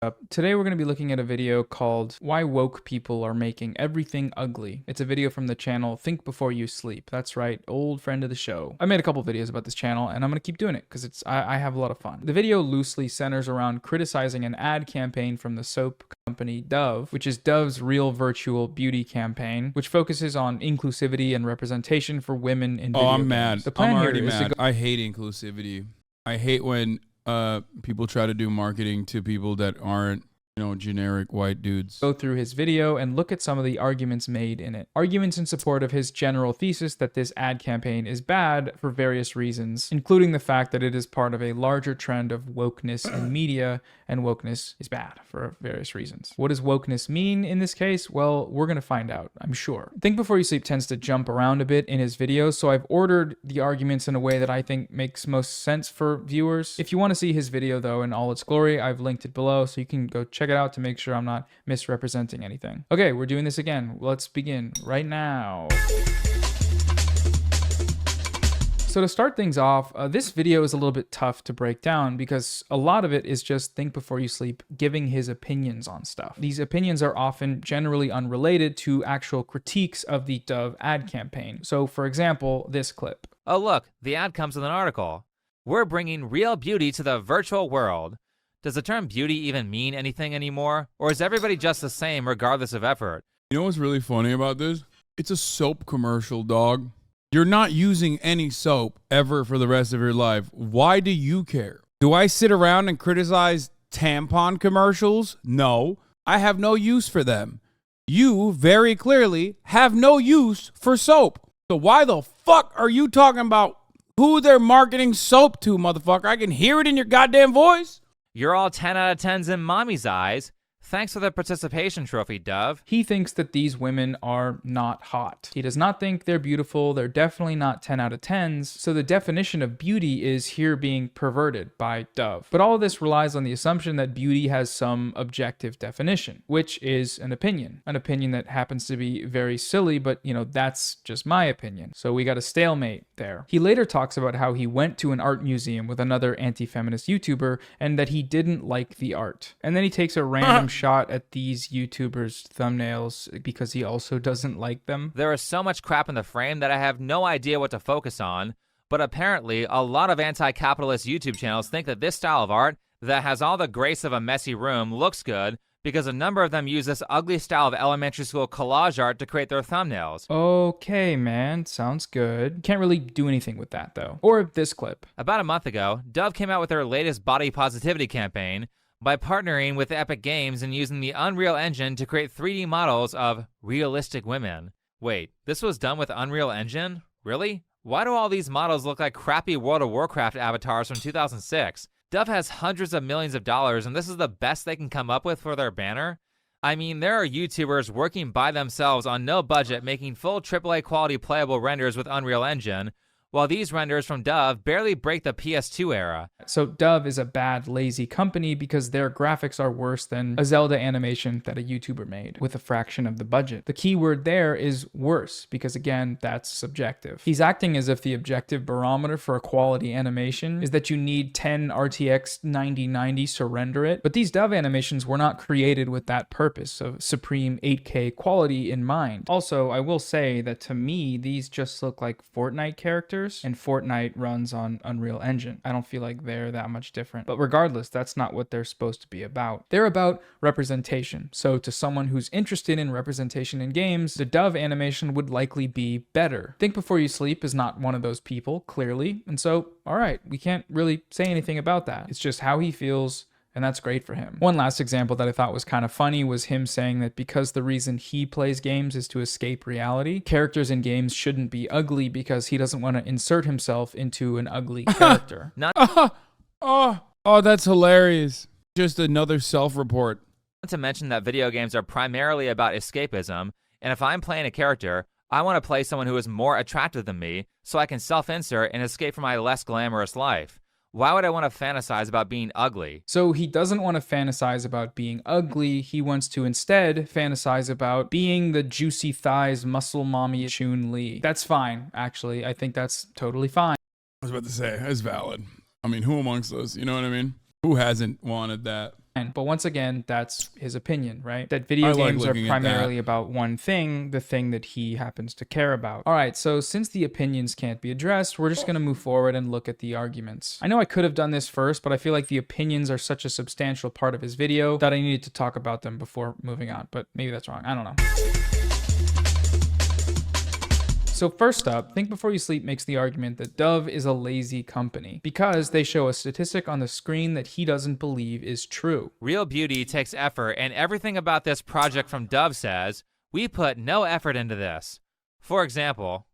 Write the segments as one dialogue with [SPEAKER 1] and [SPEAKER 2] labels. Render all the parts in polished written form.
[SPEAKER 1] Up. Today we're going to be looking at a video called Why Woke People Are Making Everything Ugly. It's a video from the channel Think Before You Sleep. That's right, old friend of the show. I made a couple videos about this channel and I'm going to keep doing it because I have a lot of fun. The video loosely centers around criticizing an ad campaign from the soap company Dove, which is Dove's real virtual beauty campaign, which focuses on inclusivity and representation for women in video
[SPEAKER 2] I'm
[SPEAKER 1] games.
[SPEAKER 2] mad.
[SPEAKER 1] The plan
[SPEAKER 2] I'm already
[SPEAKER 1] here is
[SPEAKER 2] mad. I hate inclusivity. I hate when people try to do marketing to people that aren't, generic white dudes.
[SPEAKER 1] Go through his video and look at some of the arguments made in it. Arguments in support of his general thesis that this ad campaign is bad for various reasons, including the fact that it is part of a larger trend of wokeness in media, and wokeness is bad for various reasons. What does wokeness mean in this case? Well, we're going to find out, I'm sure. Think Before You Sleep tends to jump around a bit in his videos, so I've ordered the arguments in a way that I think makes most sense for viewers. If you want to see his video though in all its glory, I've linked it below so you can go check it out to make sure I'm not misrepresenting anything. Okay, we're doing this again. Let's begin right now. So to start things off, this video is a little bit tough to break down because a lot of it is just Think Before You Sleep giving his opinions on stuff. These opinions are often generally unrelated to actual critiques of the Dove ad campaign. So for example, this clip.
[SPEAKER 3] Oh look, the ad comes with an article. We're bringing real beauty to the virtual world. Does the term beauty even mean anything anymore? Or is everybody just the same regardless of effort?
[SPEAKER 2] You know what's really funny about this? It's a soap commercial, dog. You're not using any soap ever for the rest of your life. Why do you care? Do I sit around and criticize tampon commercials? No, I have no use for them. You very clearly have no use for soap. So why the fuck are you talking about who they're marketing soap to, motherfucker? I can hear it in your goddamn voice.
[SPEAKER 3] You're all 10 out of 10s in mommy's eyes. Thanks for the participation trophy, Dove.
[SPEAKER 1] He thinks that these women are not hot. He does not think they're beautiful. They're definitely not 10 out of 10s. So the definition of beauty is here being perverted by Dove. But all of this relies on the assumption that beauty has some objective definition, which is an opinion that happens to be very silly, but that's just my opinion. So we got a stalemate there. He later talks about how he went to an art museum with another anti-feminist YouTuber and that he didn't like the art. And then he takes a random shot at these YouTubers' thumbnails because he also doesn't like them.
[SPEAKER 3] There is so much crap in the frame that I have no idea what to focus on, but apparently a lot of anti-capitalist YouTube channels think that this style of art that has all the grace of a messy room looks good because a number of them use this ugly style of elementary school collage art to create their thumbnails.
[SPEAKER 1] Okay, man, sounds good. Can't really do anything with that though. Or this clip.
[SPEAKER 3] About a month ago, Dove came out with their latest body positivity campaign by partnering with Epic Games and using the Unreal Engine to create 3D models of realistic women. Wait, this was done with Unreal Engine? Really? Why do all these models look like crappy World of Warcraft avatars from 2006? Dove has hundreds of millions of dollars and this is the best they can come up with for their banner? I mean, there are YouTubers working by themselves on no budget making full AAA quality playable renders with Unreal Engine, while these renders from Dove barely break the PS2 era.
[SPEAKER 1] So Dove is a bad, lazy company because their graphics are worse than a Zelda animation that a YouTuber made with a fraction of the budget. The key word there is worse because again, that's subjective. He's acting as if the objective barometer for a quality animation is that you need 10 RTX 9090s to render it. But these Dove animations were not created with that purpose of supreme 8K quality in mind. Also, I will say that to me, these just look like Fortnite characters, and Fortnite runs on Unreal Engine. I don't feel like they're that much different. But regardless, that's not what they're supposed to be about. They're about representation. So to someone who's interested in representation in games, the Dove animation would likely be better. Think Before You Sleep is not one of those people, clearly. And so, all right, we can't really say anything about that. It's just how he feels, and that's great for him. One last example that I thought was kind of funny was him saying that because the reason he plays games is to escape reality, characters in games shouldn't be ugly because he doesn't want to insert himself into an ugly character.
[SPEAKER 2] Oh, that's hilarious. Just another self-report.
[SPEAKER 3] Not to mention that video games are primarily about escapism, and if I'm playing a character, I want to play someone who is more attractive than me so I can self-insert and escape from my less glamorous life. Why would I want to fantasize about being ugly?
[SPEAKER 1] So he doesn't want to fantasize about being ugly. He wants to instead fantasize about being the juicy thighs muscle mommy Chun-Li. That's fine, actually. I think that's totally fine.
[SPEAKER 2] I was about to say, that's valid. I mean, who amongst us, you know what I mean? Who hasn't wanted that?
[SPEAKER 1] But once again, that's his opinion, right? That video
[SPEAKER 2] I like
[SPEAKER 1] games are
[SPEAKER 2] looking at that.
[SPEAKER 1] primarily about one thing, the thing that he happens to care about. All right, so since the opinions can't be addressed, we're just going to move forward and look at the arguments. I know I could have done this first, but I feel like the opinions are such a substantial part of his video that I needed to talk about them before moving on, but maybe that's wrong. I don't know. So first up, Think Before You Sleep makes the argument that Dove is a lazy company because they show a statistic on the screen that he doesn't believe is true.
[SPEAKER 3] Real beauty takes effort, and everything about this project from Dove says, we put no effort into this. For example,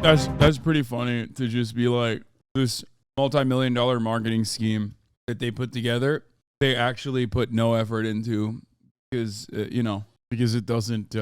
[SPEAKER 2] That's pretty funny to just be like, this multi-million-dollar marketing scheme that they put together, they actually put no effort into because, because it doesn't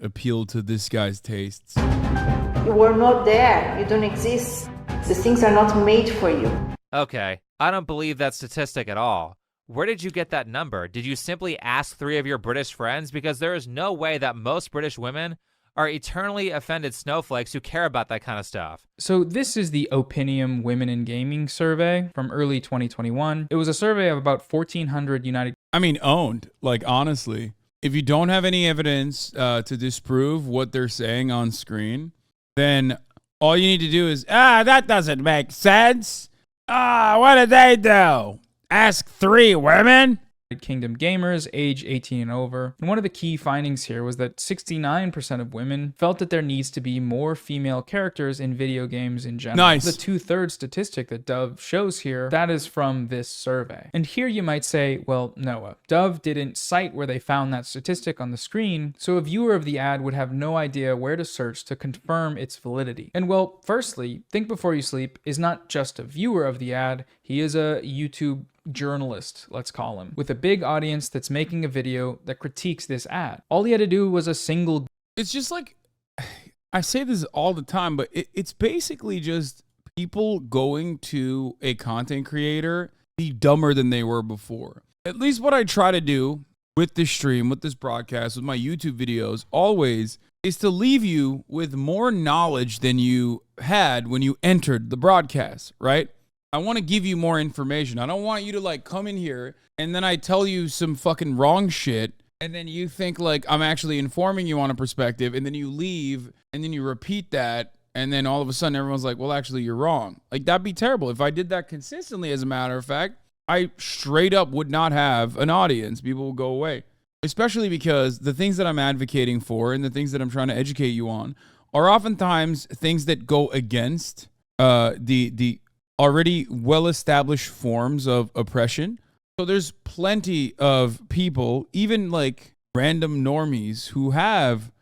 [SPEAKER 2] appeal to this guy's tastes.
[SPEAKER 4] You were not there. You don't exist. The things are not made for you.
[SPEAKER 3] okay, I don't believe that statistic at all. Where did you get that number? Did you simply ask 3 of your British friends? Because there is no way that most British women are eternally offended snowflakes who care about that kind of stuff.
[SPEAKER 1] So this is the Opinium Women in Gaming survey from early 2021. It was a survey of about 1,400
[SPEAKER 2] Owned. Like, honestly, if you don't have any evidence to disprove what they're saying on screen, then all you need to do is, that doesn't make sense. What did they do? Ask 3 women?
[SPEAKER 1] Kingdom gamers age 18 and over. And one of the key findings here was that 69% of women felt that there needs to be more female characters in video games in general.
[SPEAKER 2] Nice.
[SPEAKER 1] The 2/3 statistic that Dove shows here, that is from this survey. And here you might say, well, Noah, Dove didn't cite where they found that statistic on the screen, so a viewer of the ad would have no idea where to search to confirm its validity. And well, firstly, Think Before You Sleep is not just a viewer of the ad, he is a YouTube journalist, let's call him, with a big audience that's making a video that critiques this ad. All he had to do was a single...
[SPEAKER 2] It's just like, I say this all the time, but it's basically just people going to a content creator be dumber than they were before. At least what I try to do with this stream, with this broadcast, with my YouTube videos, always is to leave you with more knowledge than you had when you entered the broadcast, right? I want to give you more information. I don't want you to like come in here and then I tell you some fucking wrong shit and then you think like I'm actually informing you on a perspective and then you leave and then you repeat that and then all of a sudden everyone's like, well, actually you're wrong. Like that'd be terrible. If I did that consistently, as a matter of fact, I straight up would not have an audience. People will go away, especially because the things that I'm advocating for and the things that I'm trying to educate you on are oftentimes things that go against the already well-established forms of oppression. So there's plenty of people, even like random normies, who have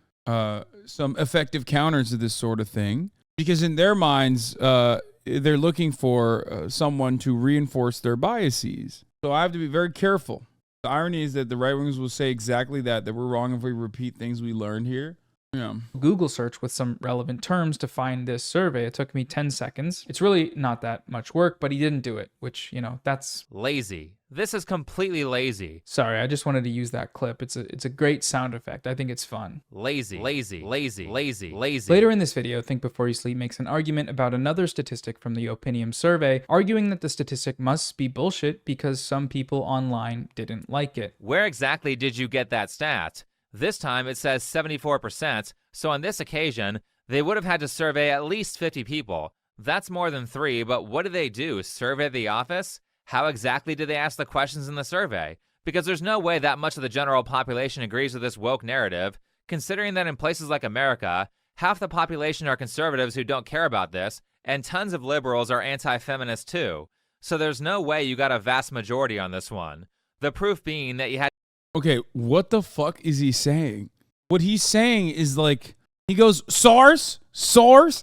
[SPEAKER 2] some effective counters to this sort of thing, because in their minds, they're looking for someone to reinforce their biases. So I have to be very careful. The irony is that the right wingers will say exactly that we're wrong if we repeat things we learned here. Yeah.
[SPEAKER 1] Google search with some relevant terms to find this survey. It took me 10 seconds. It's really not that much work, but he didn't do it, which, that's
[SPEAKER 3] lazy. This is completely lazy.
[SPEAKER 1] Sorry, I just wanted to use that clip. It's a great sound effect. I think it's fun.
[SPEAKER 3] Lazy. Lazy.
[SPEAKER 1] Later in this video, Think Before You Sleep makes an argument about another statistic from the Opinium survey, arguing that the statistic must be bullshit because some people online didn't like it.
[SPEAKER 3] Where exactly did you get that stat? This time it says 74%, so on this occasion, they would have had to survey at least 50 people. That's more than 3, but what did they do? Survey the office? How exactly did they ask the questions in the survey? Because there's no way that much of the general population agrees with this woke narrative, considering that in places like America, half the population are conservatives who don't care about this, and tons of liberals are anti-feminist too. So there's no way you got a vast majority on this one. The proof being that you had...
[SPEAKER 2] Okay, what the fuck is he saying? What he's saying is like, he goes, source,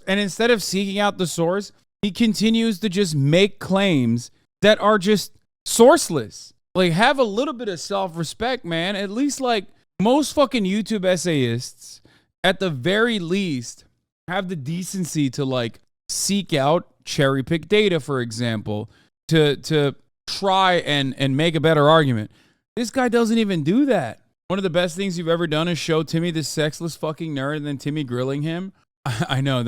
[SPEAKER 2] and instead of seeking out the source, he continues to just make claims that are just sourceless. Like, have a little bit of self-respect, man. At least, like, most fucking YouTube essayists, at the very least, have the decency to, like, seek out cherry-pick data, for example, to try and make a better argument. This guy doesn't even do that. One of the best things you've ever done is show Timmy this sexless fucking nerd and then Timmy grilling him. I know,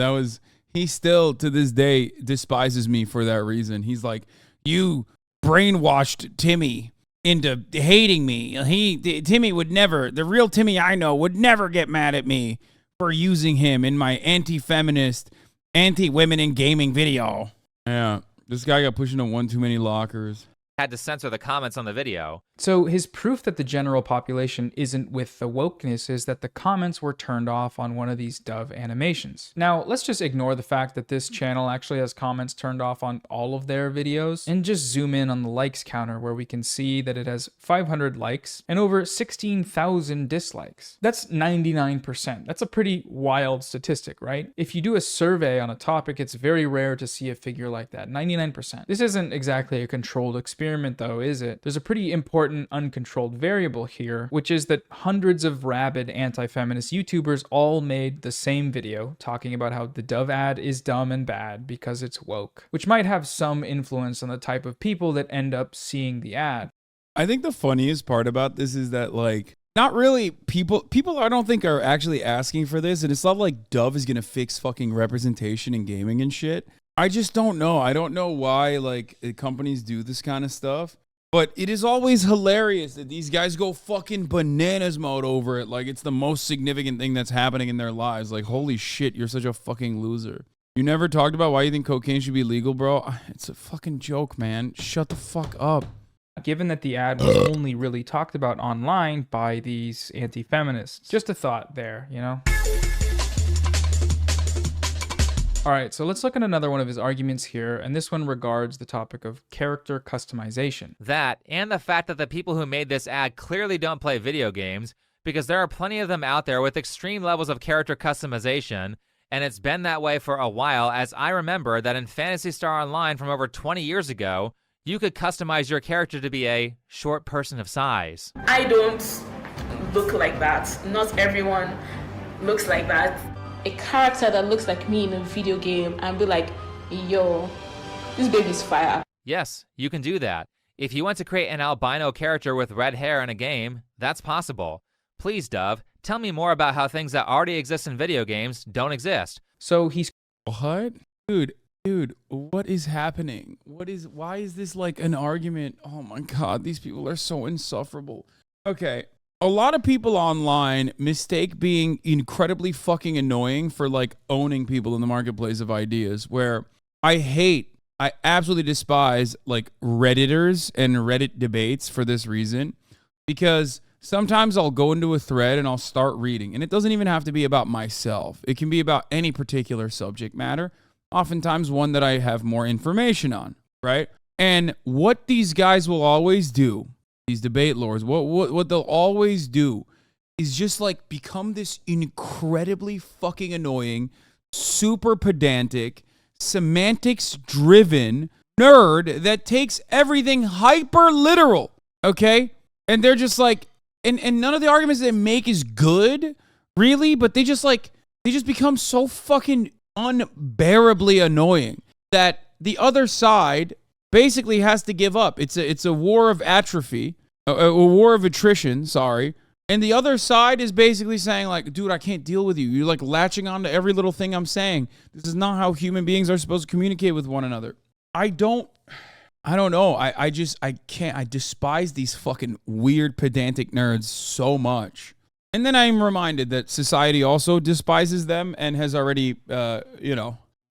[SPEAKER 2] he still to this day despises me for that reason. He's like, you brainwashed Timmy into hating me. Timmy would never, the real Timmy I know would never get mad at me for using him in my anti-feminist, anti-women in gaming video. Yeah, this guy got pushed into one too many lockers.
[SPEAKER 3] Had to censor the comments on the video.
[SPEAKER 1] So his proof that the general population isn't with the wokeness is that the comments were turned off on one of these Dove animations. Now, let's just ignore the fact that this channel actually has comments turned off on all of their videos and just zoom in on the likes counter where we can see that it has 500 likes and over 16,000 dislikes. That's 99%. That's a pretty wild statistic, right? If you do a survey on a topic, it's very rare to see a figure like that, 99%. This isn't exactly a controlled experiment though, is it? There's a pretty important uncontrolled variable here, which is that hundreds of rabid anti-feminist YouTubers all made the same video talking about how the Dove ad is dumb and bad because it's woke, which might have some influence on the type of people that end up seeing the ad.
[SPEAKER 2] I think the funniest part about this is that, like, not really people I don't think are actually asking for this, and it's not like Dove is gonna fix fucking representation in gaming and shit. I just don't know. I don't know why, like, companies do this kind of stuff. But it is always hilarious that these guys go fucking bananas mode over it. Like it's the most significant thing that's happening in their lives. Like, holy shit, you're such a fucking loser. You never talked about why you think cocaine should be legal, bro? It's a fucking joke, man. Shut the fuck up.
[SPEAKER 1] Given that the ad was only really talked about online by these anti-feminists. Just a thought there, you know? All right, so let's look at another one of his arguments here, and this one regards the topic of character customization.
[SPEAKER 3] That, and the fact that the people who made this ad clearly don't play video games, because there are plenty of them out there with extreme levels of character customization, and it's been that way for a while, as I remember that in Phantasy Star Online from over 20 years ago, you could customize your character to be a short person of size.
[SPEAKER 5] I don't look like that. Not everyone looks like that. A character that looks like me in a video game and be like, yo, this baby's fire.
[SPEAKER 3] Yes, you can do that. If you want to create an albino character with red hair in a game, that's possible. Please, Dove, tell me more about how things that already exist in video games don't exist.
[SPEAKER 1] So he's...
[SPEAKER 2] What? Dude, what is happening? Why is this like an argument? Oh my God, these people are so insufferable. Okay. A lot of people online mistake being incredibly fucking annoying for like owning people in the marketplace of ideas, where I absolutely despise like Redditors and Reddit debates for this reason, because sometimes I'll go into a thread and I'll start reading, and it doesn't even have to be about myself. It can be about any particular subject matter, oftentimes one that I have more information on, right? And what these guys will always do, these debate lords, what they'll always do is just like become this incredibly fucking annoying, super pedantic, semantics driven nerd that takes everything hyper literal, okay? And they're just like, and none of the arguments they make is good, really, but they just become so fucking unbearably annoying that the other side basically has to give up. It's a war of atrophy, a war of attrition, sorry. And the other side is basically saying like, dude, I can't deal with you. You're like latching on to every little thing I'm saying. This is not how human beings are supposed to communicate with one another. I don't know. I can't. I despise these fucking weird pedantic nerds so much. And then I'm reminded that society also despises them and has already,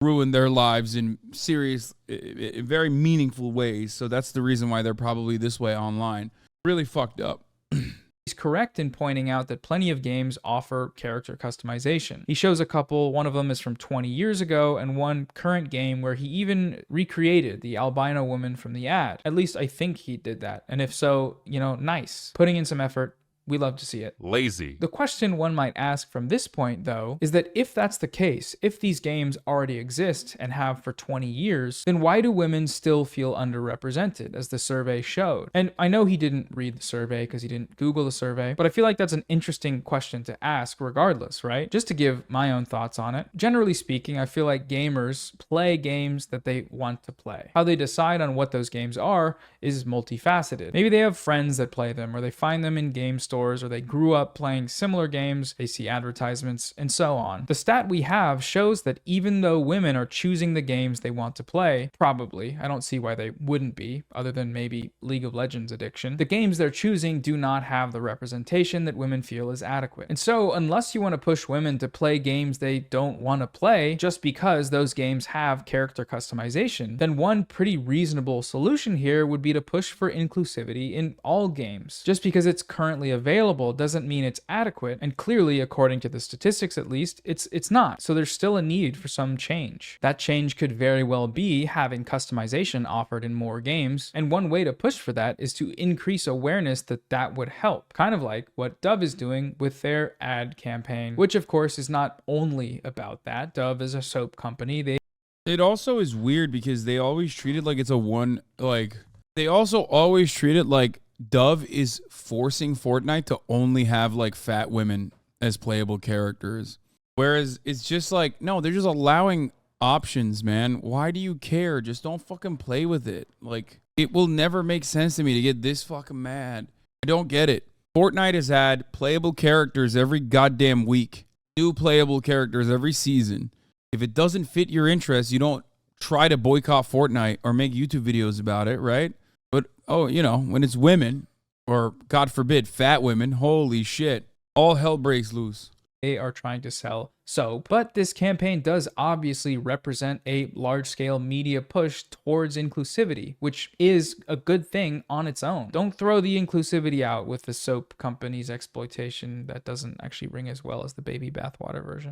[SPEAKER 2] ruined their lives in serious, very meaningful ways. So that's the reason why they're probably this way online. Really fucked up.
[SPEAKER 1] He's correct in pointing out that plenty of games offer character customization. He shows a couple, one of them is from 20 years ago, and one current game where he even recreated the albino woman from the ad. At least I think he did that. And if so, nice. Putting in some effort. We love to see it.
[SPEAKER 3] Lazy.
[SPEAKER 1] The question one might ask from this point, though, is that if that's the case, if these games already exist and have for 20 years, then why do women still feel underrepresented, as the survey showed? And I know he didn't read the survey because he didn't Google the survey, but I feel like that's an interesting question to ask regardless, right? Just to give my own thoughts on it. Generally speaking, I feel like gamers play games that they want to play. How they decide on what those games are is multifaceted. Maybe they have friends that play them, or they find them in game stores stores, or they grew up playing similar games, they see advertisements, and so on. The stat we have shows that even though women are choosing the games they want to play, probably, I don't see why they wouldn't be, other than maybe League of Legends addiction, the games they're choosing do not have the representation that women feel is adequate. And so, unless you want to push women to play games they don't want to play just because those games have character customization, then one pretty reasonable solution here would be to push for inclusivity in all games. Just because it's currently available doesn't mean it's adequate, and clearly, according to the statistics at least, it's not. So there's still a need for some change. That change could very well be having customization offered in more games, and one way to push for that is to increase awareness that that would help. Kind of like what Dove is doing with their ad campaign, which of course is not only about that. Dove is a soap company.
[SPEAKER 2] It also is weird because they always treat it like it's a one, like, they also always treat it like Dove is forcing Fortnite to only have like fat women as playable characters. Whereas it's just like, no, they're just allowing options, man. Why do you care? Just don't fucking play with it. Like, it will never make sense to me to get this fucking mad. I don't get it. Fortnite has had playable characters every goddamn week. New playable characters every season. If it doesn't fit your interests, you don't try to boycott Fortnite or make YouTube videos about it, right? But, oh, you know, when it's women, or God forbid, fat women, holy shit, all hell breaks loose.
[SPEAKER 1] They are trying to sell soap, but this campaign does obviously represent a large-scale media push towards inclusivity, which is a good thing on its own. Don't throw the inclusivity out with the soap company's exploitation that doesn't actually ring as well as the baby bathwater version.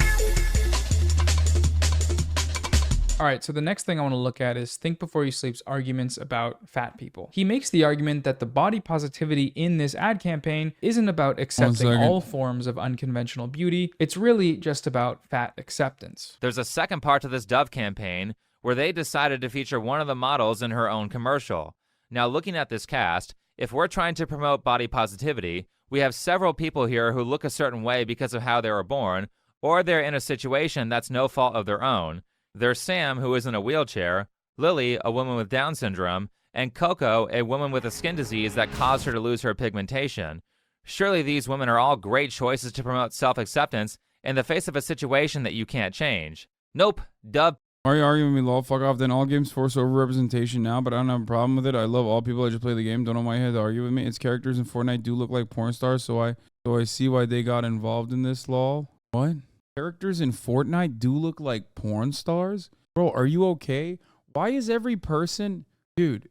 [SPEAKER 1] All right, so the next thing I want to look at is Think Before You Sleep's arguments about fat people. He makes the argument that the body positivity in this ad campaign isn't about accepting all forms of unconventional beauty. It's really just about fat acceptance.
[SPEAKER 3] There's a second part to this Dove campaign where they decided to feature one of the models in her own commercial. Now, looking at this cast, if we're trying to promote body positivity, we have several people here who look a certain way because of how they were born, or they're in a situation that's no fault of their own. There's Sam, who is in a wheelchair, Lily, a woman with Down syndrome, and Coco, a woman with a skin disease that caused her to lose her pigmentation. Surely these women are all great choices to promote self-acceptance in the face of a situation that you can't change. Nope, Dove.
[SPEAKER 2] Are you arguing with me, lol? Fuck off. Then all games force over-representation now, but I don't have a problem with it. I love all people that just play the game. Don't know why you had to argue with me. Its characters in Fortnite do look like porn stars, so I see why they got involved in this, lol. What? Characters in Fortnite do look like porn stars? Bro, are you okay? Why is every person... Dude.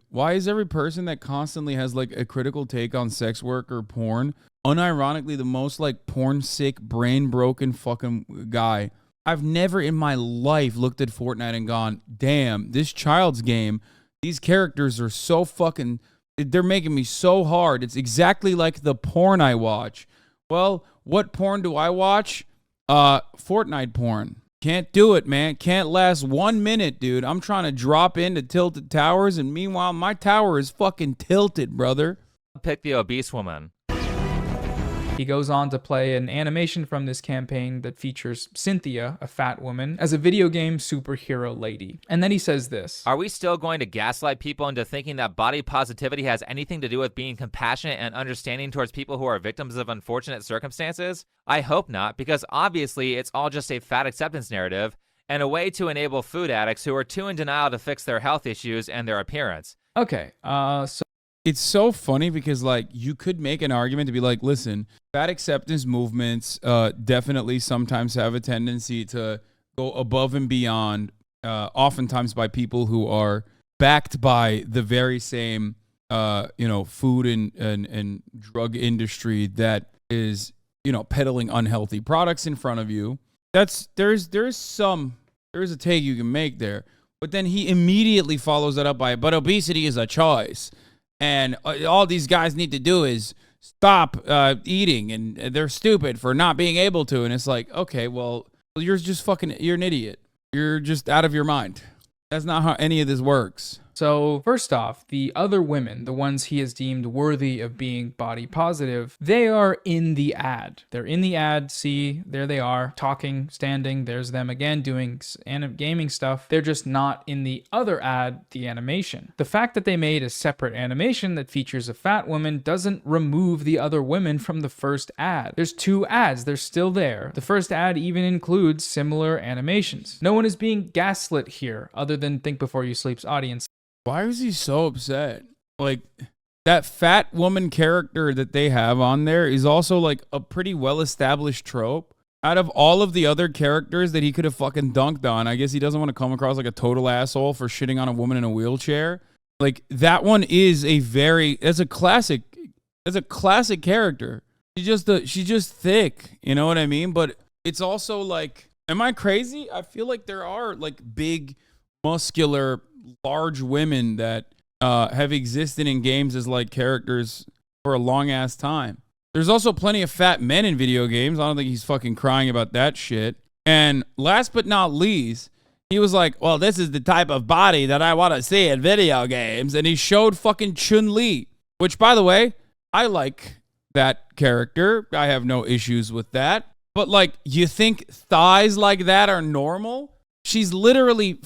[SPEAKER 2] Why is every person that constantly has like a critical take on sex work or porn unironically the most like porn sick, brain broken fucking guy? I've never in my life looked at Fortnite and gone, damn, this child's game, these characters are so fucking... They're making me so hard. It's exactly like the porn I watch. Well, what porn do I watch? Fortnite porn. Can't do it, man. Can't last 1 minute, dude. I'm trying to drop into tilted towers, and meanwhile, my tower is fucking tilted, brother.
[SPEAKER 3] Pick the obese woman.
[SPEAKER 1] He goes on to play an animation from this campaign that features Cynthia, a fat woman, as a video game superhero lady. And then he says this.
[SPEAKER 3] Are we still going to gaslight people into thinking that body positivity has anything to do with being compassionate and understanding towards people who are victims of unfortunate circumstances? I hope not, because obviously it's all just a fat acceptance narrative and a way to enable food addicts who are too in denial to fix their health issues and their appearance.
[SPEAKER 1] Okay,
[SPEAKER 2] It's so funny because, like, you could make an argument to be like, listen, fat acceptance movements definitely sometimes have a tendency to go above and beyond, oftentimes by people who are backed by the very same, food and drug industry that is, peddling unhealthy products in front of you. There's a take you can make there. But then he immediately follows that up by, but obesity is a choice. And all these guys need to do is stop eating, and they're stupid for not being able to. And it's like, okay, well, you're an idiot. You're just out of your mind. That's not how any of this works.
[SPEAKER 1] So first off, the other women, the ones he has deemed worthy of being body positive, they are in the ad. They're in the ad. See, there they are, talking, standing. There's them again doing gaming stuff. They're just not in the other ad, the animation. The fact that they made a separate animation that features a fat woman doesn't remove the other women from the first ad. There's 2 ads. They're still there. The first ad even includes similar animations. No one is being gaslit here other than Think Before You Sleep's audience.
[SPEAKER 2] Why is he so upset? Like, that fat woman character that they have on there is also like a pretty well-established trope. Out of all of the other characters that he could have fucking dunked on, I guess he doesn't want to come across like a total asshole for shitting on a woman in a wheelchair. Like, that one is as a classic character. She's just thick, you know what I mean? But it's also like, am I crazy? I feel like there are like big, muscular, large women that have existed in games as like characters for a long ass time. There's also plenty of fat men in video games. I don't think he's fucking crying about that shit. And last but not least, he was like, well, this is the type of body that I want to see in video games. And he showed fucking Chun-Li, which, by the way, I like that character. I have no issues with that. But like, you think thighs like that are normal? She's literally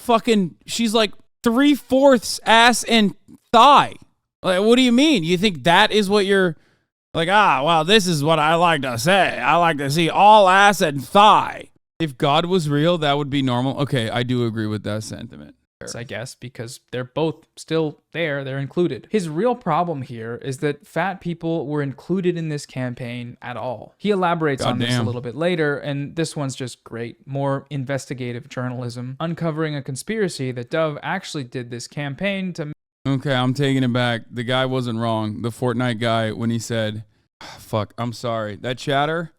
[SPEAKER 2] she's like 3/4 ass and thigh. Like, what do you mean? You think that is what you're like? Well, this is what I like to say. I like to see all ass and thigh. If God was real, that would be normal. Okay, I do agree with that sentiment.
[SPEAKER 1] I guess, because they're both still there, they're included. His real problem here is that fat people were included in this campaign at all. He elaborates on this a little bit later, and this one's just great. More investigative journalism, uncovering a conspiracy that Dove actually did this campaign to...
[SPEAKER 2] Okay, I'm taking it back. The guy wasn't wrong. The Fortnite guy, when he said, fuck, I'm sorry. That chatter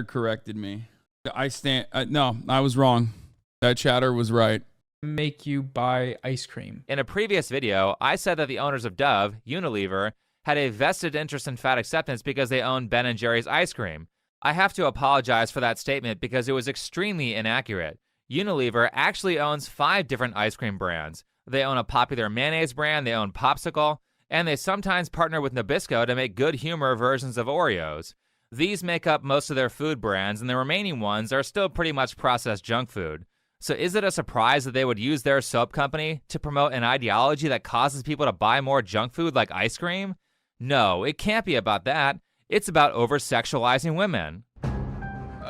[SPEAKER 2] corrected me. No, I was wrong. That chatter was right.
[SPEAKER 1] Make you buy ice cream.
[SPEAKER 3] In a previous video, I said that the owners of Dove, Unilever, had a vested interest in fat acceptance because they own Ben & Jerry's ice cream. I have to apologize for that statement because it was extremely inaccurate. Unilever actually owns 5 different ice cream brands. They own a popular mayonnaise brand, they own Popsicle, and they sometimes partner with Nabisco to make good humor versions of Oreos. These make up most of their food brands, and the remaining ones are still pretty much processed junk food. So is it a surprise that they would use their soap company to promote an ideology that causes people to buy more junk food like ice cream? No, it can't be about that. It's about over-sexualizing women.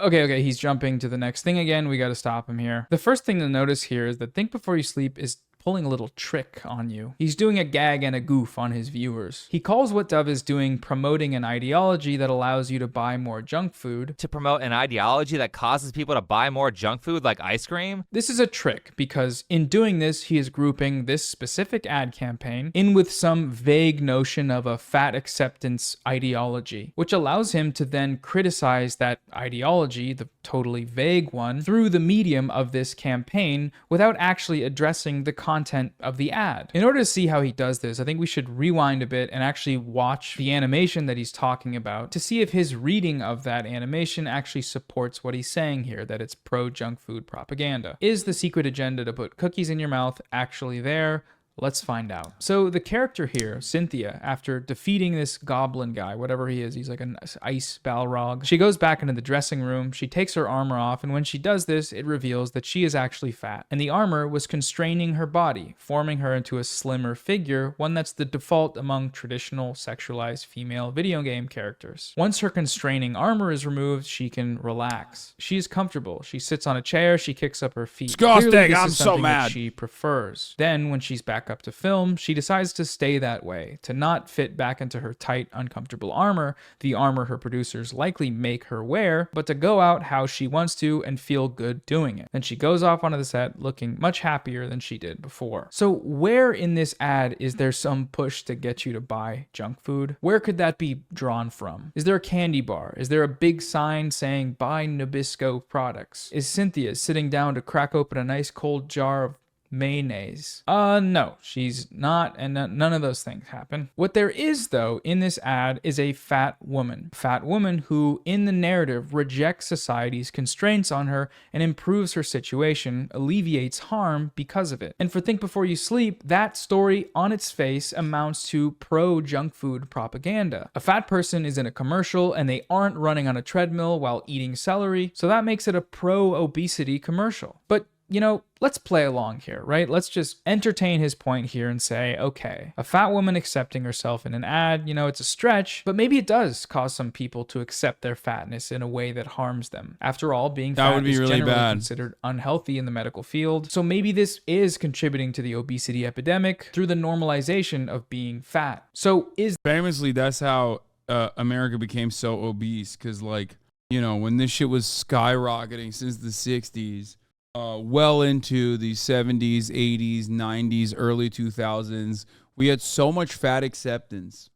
[SPEAKER 1] Okay, he's jumping to the next thing again. We got to stop him here. The first thing to notice here is that Think Before You Sleep is pulling a little trick on you. He's doing a gag and a goof on his viewers. He calls what Dove is doing promoting an ideology that allows you to buy more junk food.
[SPEAKER 3] To promote an ideology that causes people to buy more junk food like ice cream?
[SPEAKER 1] This is a trick because in doing this, he is grouping this specific ad campaign in with some vague notion of a fat acceptance ideology, which allows him to then criticize that ideology, the totally vague one, through the medium of this campaign without actually addressing the content of the ad. In order to see how he does this, I think we should rewind a bit and actually watch the animation that he's talking about to see if his reading of that animation actually supports what he's saying here, that it's pro-junk food propaganda. Is the secret agenda to put cookies in your mouth actually there? Let's find out. So the character here, Cynthia, after defeating this goblin guy, whatever he is, he's like an ice Balrog, she goes back into the dressing room, she takes her armor off, and when she does this, it reveals that she is actually fat. And the armor was constraining her body, forming her into a slimmer figure, one that's the default among traditional sexualized female video game characters. Once her constraining armor is removed, she can relax. She is comfortable. She sits on a chair, she kicks up her feet.
[SPEAKER 2] Disgusting, I'm so mad.
[SPEAKER 1] She prefers. Then, when she's back up to film, she decides to stay that way, to not fit back into her tight, uncomfortable armor, the armor her producers likely make her wear, but to go out how she wants to and feel good doing it. Then she goes off onto the set looking much happier than she did before. So where in this ad is there some push to get you to buy junk food? Where could that be drawn from? Is there a candy bar? Is there a big sign saying buy Nabisco products? Is Cynthia sitting down to crack open a nice cold jar of mayonnaise. No, she's not, and none of those things happen. What there is, though, in this ad is a fat woman. Fat woman who, in the narrative, rejects society's constraints on her and improves her situation, alleviates harm because of it. And for Think Before You Sleep, that story on its face amounts to pro-junk food propaganda. A fat person is in a commercial and they aren't running on a treadmill while eating celery, so that makes it a pro-obesity commercial. But you know, let's play along here, right? Let's just entertain his point here and say, okay, a fat woman accepting herself in an ad, you know, it's a stretch, but maybe it does cause some people to accept their fatness in a way that harms them. After all, being fat is
[SPEAKER 2] really
[SPEAKER 1] generally
[SPEAKER 2] bad.
[SPEAKER 1] considered unhealthy in the medical field. So maybe this is contributing to the obesity epidemic through the normalization of being fat. So
[SPEAKER 2] famously, that's how America became so obese, because, like, you know, when this shit was skyrocketing since the 60s, well into the 70s, 80s, 90s, early 2000s, we had so much fat acceptance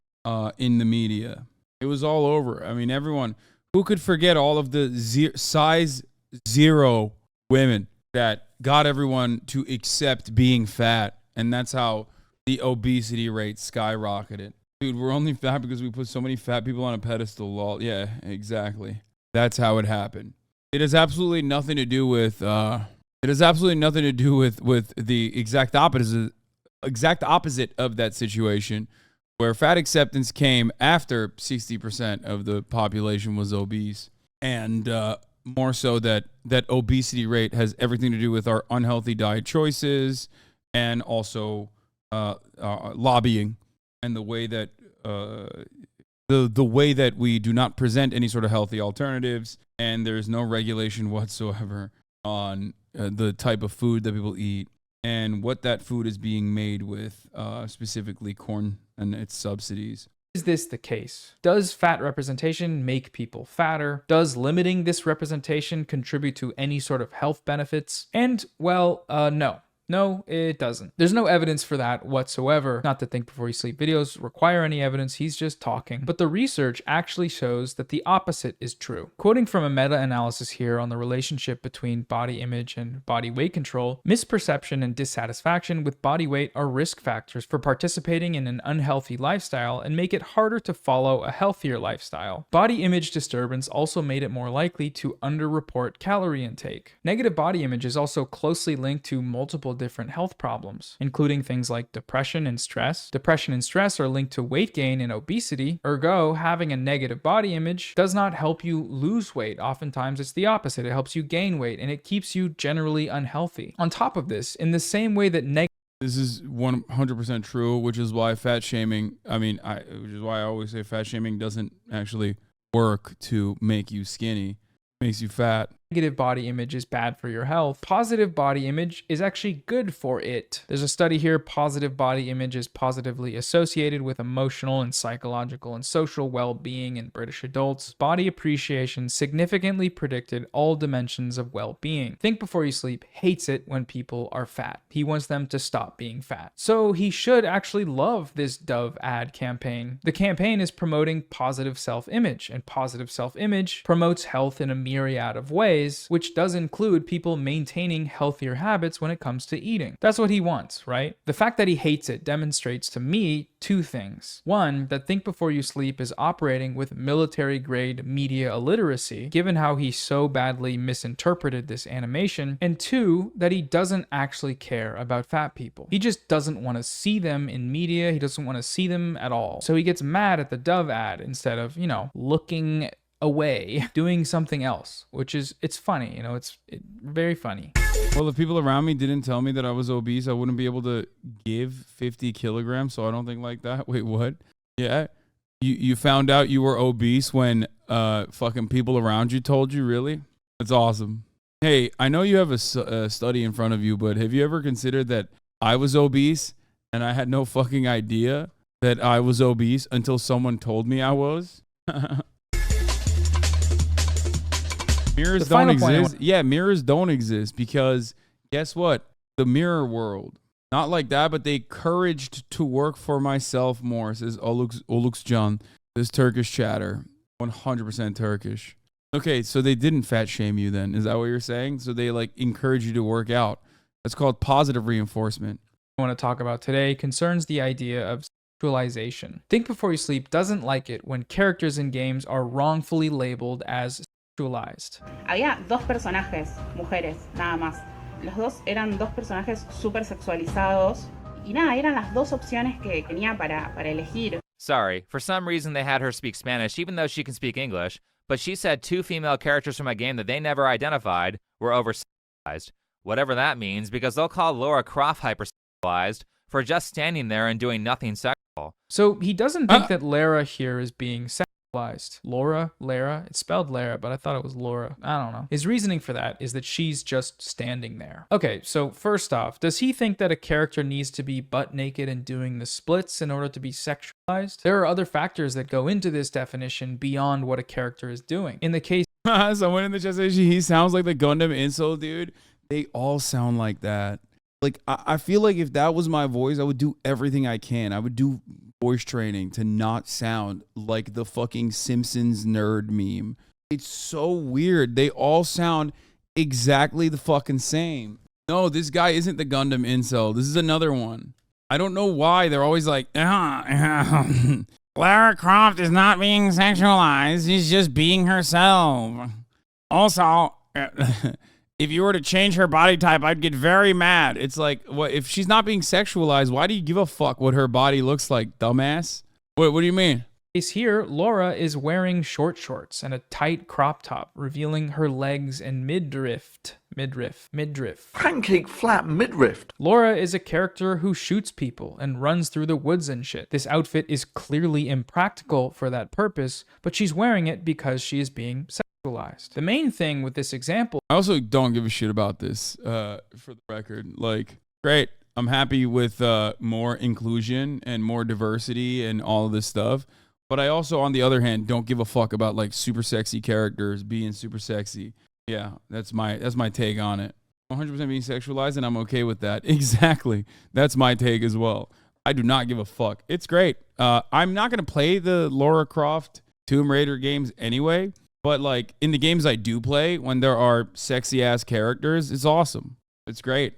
[SPEAKER 2] in the media. It was all over. I mean, everyone, who could forget all of the size 0 women that got everyone to accept being fat, and that's how the obesity rate skyrocketed. Dude, we're only fat because we put so many fat people on a pedestal. Lol. Yeah, exactly. That's how it happened. It has absolutely nothing to do with the exact opposite of that situation, where fat acceptance came after 60% of the population was obese, and more so that obesity rate has everything to do with our unhealthy diet choices, and also lobbying, and the way that the way that we do not present any sort of healthy alternatives, and there's no regulation whatsoever on the type of food that people eat and what that food is being made with, specifically corn and its subsidies.
[SPEAKER 1] Is this the case? Does fat representation make people fatter? Does limiting this representation contribute to any sort of health benefits? And, well, no. No, it doesn't. There's no evidence for that whatsoever. Not that Think Before You Sleep videos require any evidence, he's just talking. But the research actually shows that the opposite is true. Quoting from a meta-analysis here on the relationship between body image and body weight control, misperception and dissatisfaction with body weight are risk factors for participating in an unhealthy lifestyle and make it harder to follow a healthier lifestyle. Body image disturbance also made it more likely to underreport calorie intake. Negative body image is also closely linked to multiple different health problems, including things like depression and stress. Depression and stress are linked to weight gain and obesity. Ergo, having a negative body image does not help you lose weight. Oftentimes it's the opposite. It helps you gain weight and it keeps you generally unhealthy. On top of this, in the same way that
[SPEAKER 2] this is 100% true, which is why fat shaming, which is why I always say fat shaming doesn't actually work to make you skinny. It makes you fat.
[SPEAKER 1] Negative body image is bad for your health. Positive body image is actually good for it. There's a study here, positive body image is positively associated with emotional and psychological and social well-being in British adults. Body appreciation significantly predicted all dimensions of well-being. Think Before You Sleep hates it when people are fat. He wants them to stop being fat. So he should actually love this Dove ad campaign. The campaign is promoting positive self-image, and positive self-image promotes health in a myriad of ways, which does include people maintaining healthier habits when it comes to eating. That's what he wants, right? The fact that he hates it demonstrates to me two things. One, that Think Before You Sleep is operating with military-grade media illiteracy, given how he so badly misinterpreted this animation. And two, that he doesn't actually care about fat people. He just doesn't want to see them in media. He doesn't want to see them at all. So he gets mad at the Dove ad instead of, you know, looking away, doing something else, which is, it's funny, you know, it's very funny.
[SPEAKER 2] Well, if people around me didn't tell me that I was obese, I wouldn't be able to give 50 kilograms, so I don't think like that. Wait, what? Yeah? You found out you were obese when fucking people around you told you, really? That's awesome. Hey, I know you have a study in front of you, but have you ever considered that I was obese and I had no fucking idea that I was obese until someone told me I was? Mirrors don't exist. Yeah, mirrors don't exist because guess what? The mirror world. Not like that, but they encouraged to work for myself more, says Olux John. This Turkish chatter. 100% Turkish. Okay, so they didn't fat shame you then. Is that what you're saying? So they like encourage you to work out. That's called positive reinforcement.
[SPEAKER 1] I want to talk about today concerns the idea of sexualization. Think Before You Sleep doesn't like it when characters in games are wrongfully labeled as sexualized.
[SPEAKER 6] Había dos personajes, mujeres, nada más. Los dos eran dos personajes súper sexualizados. Y nada, eran las dos opciones que tenía para elegir.
[SPEAKER 3] Sorry, for some reason they had her speak Spanish even though she can speak English, but she said 2 female characters from a game that they never identified were oversexualized. Whatever that means, because they'll call Lara Croft hypersexualized for just standing there and doing nothing sexual.
[SPEAKER 1] So he doesn't think that Lara here is being sexualized. Lara, it's spelled Lara, but I thought it was Laura. I don't know. His reasoning for that is that she's just standing there. Okay, so first off, does he think that a character needs to be butt naked and doing the splits in order to be sexualized? There are other factors that go into this definition beyond what a character is doing. In the case
[SPEAKER 2] someone in the chat says he sounds like the Gundam insult dude. They all sound like that. Like, I feel like if that was my voice, I would do everything I can. I would do voice training to not sound like the fucking Simpsons nerd meme. It's so weird. They all sound exactly the fucking same. No, this guy isn't the Gundam incel. This is another one. I don't know why. They're always like, Lara Croft is not being sexualized. She's just being herself. Also, if you were to change her body type, I'd get very mad. It's like, what if she's not being sexualized? Why do you give a fuck what her body looks like, dumbass? What do you mean?
[SPEAKER 1] here, Laura is wearing short shorts and a tight crop top, revealing her legs and midriff.
[SPEAKER 7] Pancake flat midriff.
[SPEAKER 1] Laura is a character who shoots people and runs through the woods and shit. This outfit is clearly impractical for that purpose, but she's wearing it because she is being sexualized. The main thing with this example...
[SPEAKER 2] I also don't give a shit about this, for the record. Like, great. I'm happy with more inclusion and more diversity and all of this stuff. But I also, on the other hand, don't give a fuck about like super sexy characters being super sexy. Yeah, that's my take on it. 100% being sexualized, and I'm okay with that. Exactly. That's my take as well. I do not give a fuck. It's great. I'm not going to play the Lara Croft Tomb Raider games anyway. But like in the games I do play, when there are sexy ass characters, it's awesome. It's great.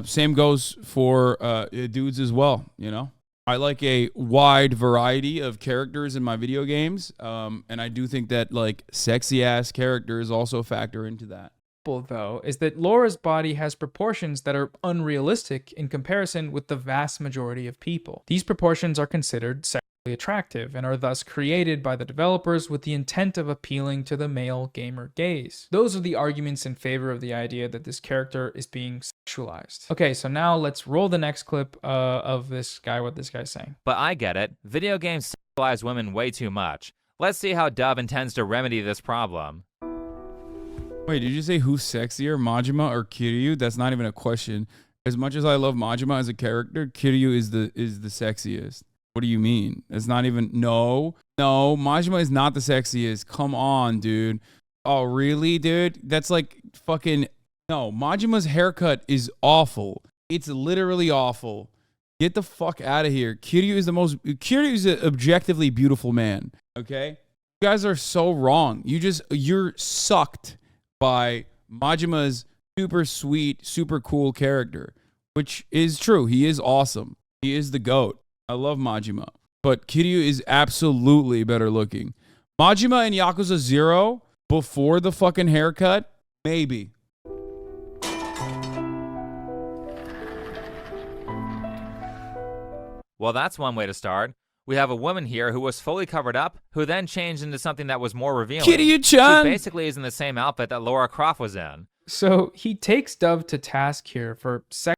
[SPEAKER 2] Same goes for dudes as well, you know? I like a wide variety of characters in my video games, and I do think that like sexy ass characters also factor into that.
[SPEAKER 1] Though, is that Laura's body has proportions that are unrealistic in comparison with the vast majority of people. These proportions are considered sexually attractive and are thus created by the developers with the intent of appealing to the male gamer gaze. Those are the arguments in favor of the idea that this character is being sexualized. Okay, so now let's roll the next clip of this guy, what this guy's saying.
[SPEAKER 3] But I get it. Video games sexualize women way too much. Let's see how Dove intends to remedy this problem.
[SPEAKER 2] Wait, did you say who's sexier, Majima or Kiryu? That's not even a question. As much as I love Majima as a character, Kiryu is the sexiest. What do you mean? It's not even... No, Majima is not the sexiest. Come on, dude. Oh, really, dude? That's like fucking... No, Majima's haircut is awful. It's literally awful. Get the fuck out of here. Kiryu is an objectively beautiful man, okay? You guys are so wrong. You're sucked by Majima's super sweet, super cool character, which is true. He is awesome. He is the GOAT. I love Majima, but Kiryu is absolutely better looking. Majima in Yakuza 0 before the fucking haircut, maybe.
[SPEAKER 3] Well, that's one way to start. We have a woman here who was fully covered up, who then changed into something that was more revealing.
[SPEAKER 2] Kiryu-chan!
[SPEAKER 3] She basically is in the same outfit that Lara Croft was in.
[SPEAKER 1] So he takes Dove to task here for sexualizing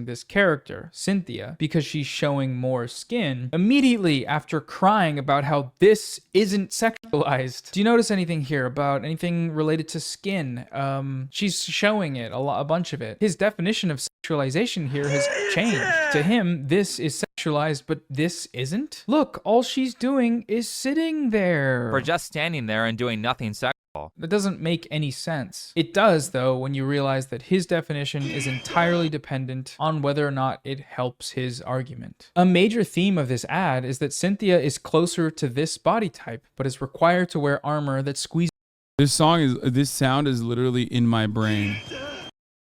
[SPEAKER 1] this character, Cynthia, because she's showing more skin, immediately after crying about how this isn't sexualized. Do you notice anything here about anything related to skin? She's showing it, a bunch of it. His definition of sexualization here has changed. To him, this is sexualized, but this isn't? Look, all she's doing is sitting there.
[SPEAKER 3] For just standing there and doing nothing sexual.
[SPEAKER 1] That doesn't make any sense. It does, though, when you realize that his definition is entirely dependent on whether or not it helps his argument. A major theme of this ad is that Cynthia is closer to this body type, but is required to wear armor that squeezes.
[SPEAKER 2] This sound is literally in my brain.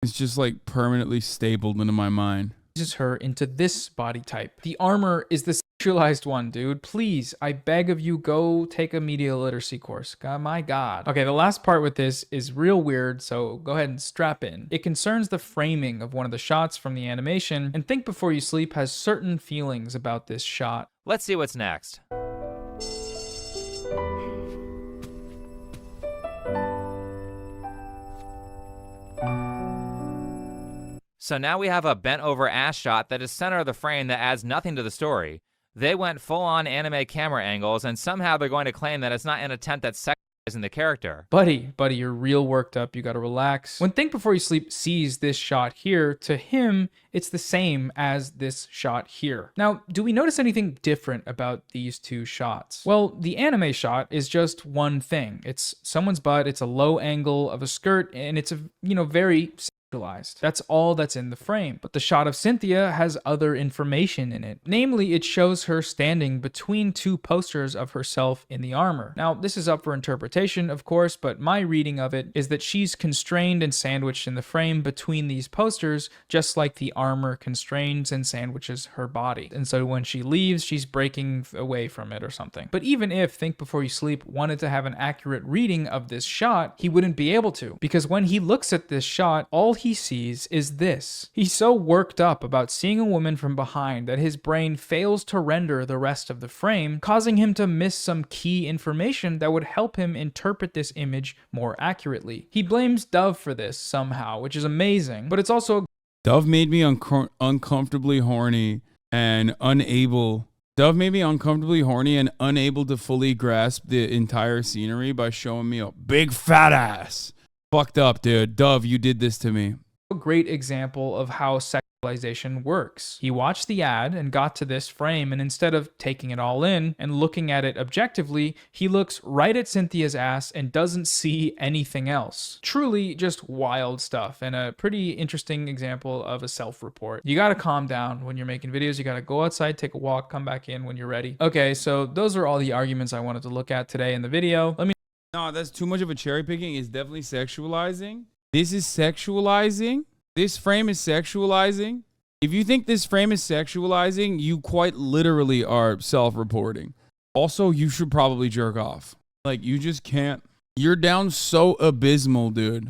[SPEAKER 2] It's just like permanently stapled into my mind.
[SPEAKER 1] Her into this body type. The armor is the sexualized one, dude. Please, I beg of you, go take a media literacy course. God, my God. Okay, the last part with this is real weird, so go ahead and strap in. It concerns the framing of one of the shots from the animation, and Think Before You Sleep has certain feelings about this shot.
[SPEAKER 3] Let's see what's next. So now we have a bent over ass shot that is center of the frame that adds nothing to the story. They went full on anime camera angles and somehow they're going to claim that it's not an attempt at sexualizing the character.
[SPEAKER 1] Buddy, you're real worked up. You gotta relax. When Think Before You Sleep sees this shot here, to him, it's the same as this shot here. Now, do we notice anything different about these two shots? Well, the anime shot is just one thing. It's someone's butt, it's a low angle of a skirt, and it's a, very sexualized. That's all that's in the frame. But the shot of Cynthia has other information in it. Namely, it shows her standing between two posters of herself in the armor. Now, this is up for interpretation, of course, but my reading of it is that she's constrained and sandwiched in the frame between these posters, just like the armor constrains and sandwiches her body. And so when she leaves, she's breaking away from it or something. But even if Think Before You Sleep wanted to have an accurate reading of this shot, he wouldn't be able to, because when he looks at this shot, all he sees is this. He's so worked up about seeing a woman from behind that his brain fails to render the rest of the frame, causing him to miss some key information that would help him interpret this image more accurately. He blames Dove for this somehow, which is amazing, but it's also
[SPEAKER 2] Dove made me uncomfortably horny and unable. Dove made me uncomfortably horny and unable to fully grasp the entire scenery by showing me a big fat ass. Fucked up, dude. Dove, you did this to me.
[SPEAKER 1] a great example of how sexualization works. He watched the ad and got to this frame, and instead of taking it all in and looking at it objectively, he looks right at Cynthia's ass and doesn't see anything else. Truly just wild stuff, and a pretty interesting example of a self-report. You gotta calm down when you're making videos. You gotta go outside, take a walk, come back in when you're ready. Okay, so those are all the arguments I wanted to look at today in the video.
[SPEAKER 2] No, that's too much of a cherry picking. It's definitely sexualizing. This is sexualizing. This frame is sexualizing. If you think this frame is sexualizing, you quite literally are self-reporting. Also, you should probably jerk off. Like, you just can't. You're down so abysmal, dude.